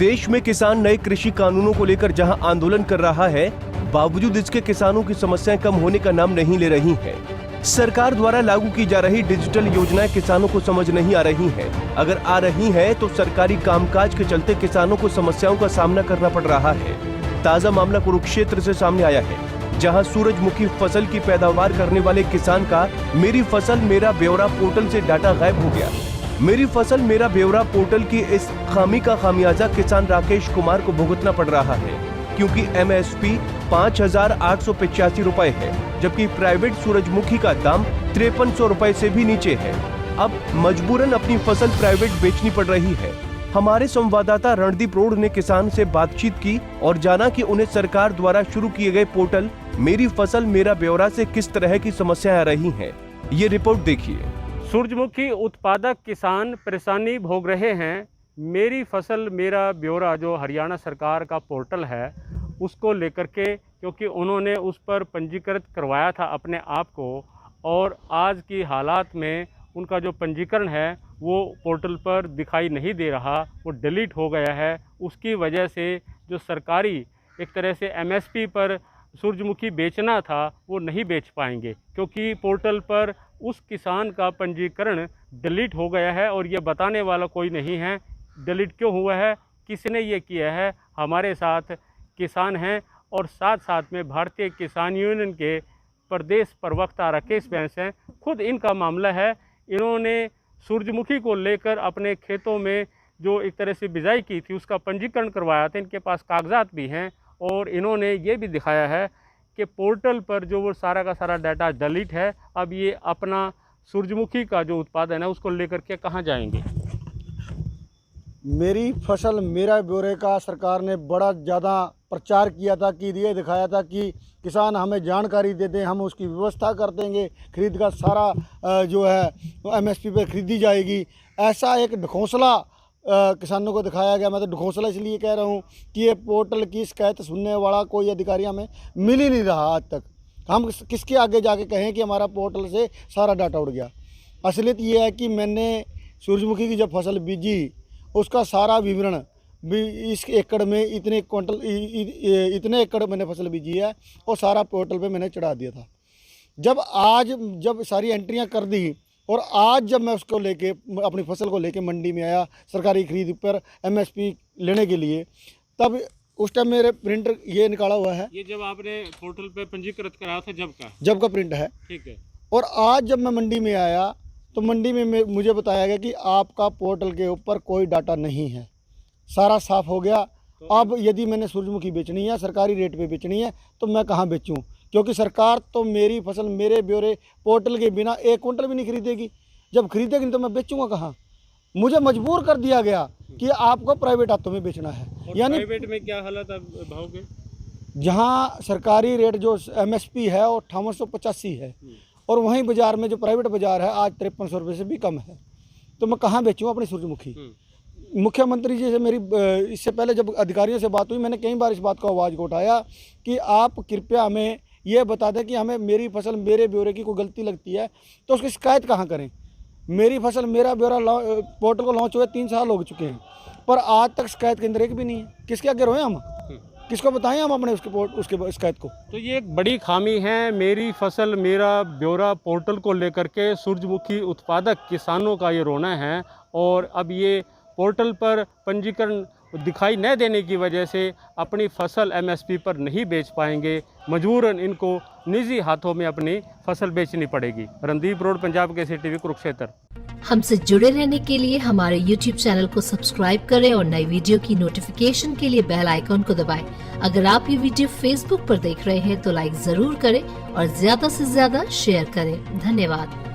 देश में किसान नए कृषि कानूनों को लेकर जहां आंदोलन कर रहा है, बावजूद इसके किसानों की समस्याएं कम होने का नाम नहीं ले रही हैं। सरकार द्वारा लागू की जा रही डिजिटल योजनाएं किसानों को समझ नहीं आ रही हैं। अगर आ रही हैं तो सरकारी कामकाज के चलते किसानों को समस्याओं का सामना करना पड़ रहा है। ताजा मामला कुरुक्षेत्र से सामने आया है, जहां सूरजमुखी फसल की पैदावार करने वाले किसान का मेरी फसल मेरा ब्यौरा पोर्टल से डाटा गायब हो गया। मेरी फसल मेरा ब्यौरा पोर्टल की इस खामी का खामियाजा किसान राकेश कुमार को भुगतना पड़ रहा है, क्योंकि MSP 5,885 रुपए है, जबकि प्राइवेट सूरजमुखी का दाम 5300 रुपए से भी नीचे है। अब मजबूरन अपनी फसल प्राइवेट बेचनी पड़ रही है। हमारे संवाददाता रणदीप रोड ने किसान से बातचीत की और जाना कि उन्हें सरकार द्वारा शुरू किए गए पोर्टल मेरी फसल मेरा ब्यौरा से किस तरह की समस्याएं आ रही हैं। ये रिपोर्ट देखिए। सूरजमुखी उत्पादक किसान परेशानी भोग रहे हैं। मेरी फसल मेरा ब्यौरा जो हरियाणा सरकार का पोर्टल है उसको लेकर के, क्योंकि उन्होंने उस पर पंजीकृत करवाया था अपने आप को, और आज की हालात में उनका जो पंजीकरण है वो पोर्टल पर दिखाई नहीं दे रहा, वो डिलीट हो गया है। उसकी वजह से जो सरकारी एक तरह से MSP पर सूरजमुखी बेचना था वो नहीं बेच पाएंगे, क्योंकि पोर्टल पर उस किसान का पंजीकरण डिलीट हो गया है और ये बताने वाला कोई नहीं है डिलीट क्यों हुआ है, किसने ये किया है। हमारे साथ किसान हैं और साथ साथ में भारतीय किसान यूनियन के प्रदेश प्रवक्ता राकेश बैस हैं। खुद इनका मामला है, इन्होंने सूरजमुखी को लेकर अपने खेतों में जो एक तरह से बिजाई की थी उसका पंजीकरण करवाया था। इनके पास कागजात भी हैं और इन्होंने ये भी दिखाया है कि पोर्टल पर जो वो सारा का सारा डाटा डिलीट है। अब ये अपना सूरजमुखी का जो उत्पादन है उसको लेकर के कहाँ जाएंगे। मेरी फसल मेरा ब्यौरे का सरकार ने बड़ा ज़्यादा प्रचार किया था कि ये दिखाया था कि किसान हमें जानकारी दे दें, हम उसकी व्यवस्था कर देंगे, खरीद का सारा जो है MSP पे खरीदी जाएगी। ऐसा एक ढकोसला किसानों को दिखाया गया। मैं तो ढकोसला इसलिए कह रहा हूँ कि ये पोर्टल की शिकायत सुनने वाला कोई अधिकारी हमें मिल ही नहीं रहा आज तक। हम किसके आगे जाके कहें कि हमारा पोर्टल से सारा डाटा उड़ गया। असलियत ये है कि मैंने सूरजमुखी की जब फसल बीजी उसका सारा विवरण भी इस एकड़ में इतने क्विंटल इतने एकड़ मैंने फसल बीजी है और सारा पोर्टल पे मैंने चढ़ा दिया था। जब सारी एंट्रियां कर दी और आज जब मैं उसको लेके अपनी फसल को लेके मंडी में आया सरकारी खरीद पर MSP लेने के लिए, तब उस टाइम मेरे प्रिंटर ये निकाला हुआ है। ये जब आपने पोर्टल पे पंजीकृत कराया था जब का प्रिंट है, ठीक है। और आज जब मैं मंडी में आया तो मंडी में मुझे बताया गया कि आपका पोर्टल के ऊपर कोई डाटा नहीं है, सारा साफ हो गया। अब यदि मैंने सूरजमुखी बेचनी है, सरकारी रेट पे बेचनी है, तो मैं कहाँ बेचूं? क्योंकि सरकार तो मेरी फसल मेरे ब्यौरे पोर्टल के बिना 1 क्विंटल भी नहीं खरीदेगी। जब खरीदेगी नहीं तो मैं बेचूंगा कहाँ? मुझे मजबूर कर दिया गया कि आपको प्राइवेट हाथों में बेचना है। यानी प्राइवेट में क्या हालत है भाव के? जहाँ सरकारी रेट जो MSP है वो 5885 है और वहीं बाज़ार में जो प्राइवेट बाज़ार है आज 5300 रुपये से भी कम है। तो मैं कहाँ बेचूँ अपनी सूरजमुखी? मुख्यमंत्री जी से मेरी इससे पहले जब अधिकारियों से बात हुई, मैंने कई बार इस बात को आवाज़ को उठाया कि आप कृपया हमें ये बता दें कि हमें मेरी फसल मेरे ब्यौरे की कोई गलती लगती है तो उसकी शिकायत कहाँ करें। मेरी फसल मेरा ब्यौरा पोर्टल को लॉन्च हुए 3 साल हो चुके हैं, पर आज तक शिकायत केंद्र एक भी नहीं है। किसके आगे रोएं हम? किसको बताएं हम अपने उसके शिकायत को? तो ये एक बड़ी खामी है मेरी फसल मेरा ब्यौरा पोर्टल को लेकर के सूरजमुखी उत्पादक किसानों का ये रोना है। और अब ये पोर्टल पर पंजीकरण दिखाई न देने की वजह से अपनी फसल MSP पर नहीं बेच पाएंगे। मजबूरन इनको निजी हाथों में अपनी फसल बेचनी पड़ेगी। Randeep road, Punjab Kesari TV, Kurukshetra. हमसे जुड़े रहने के लिए हमारे YouTube चैनल को सब्सक्राइब करें और नई वीडियो की नोटिफिकेशन के लिए बेल आइकॉन को दबाएं। अगर आप ये वीडियो Facebook पर देख रहे हैं तो लाइक जरूर करें और ज्यादा से ज्यादा शेयर करें। धन्यवाद।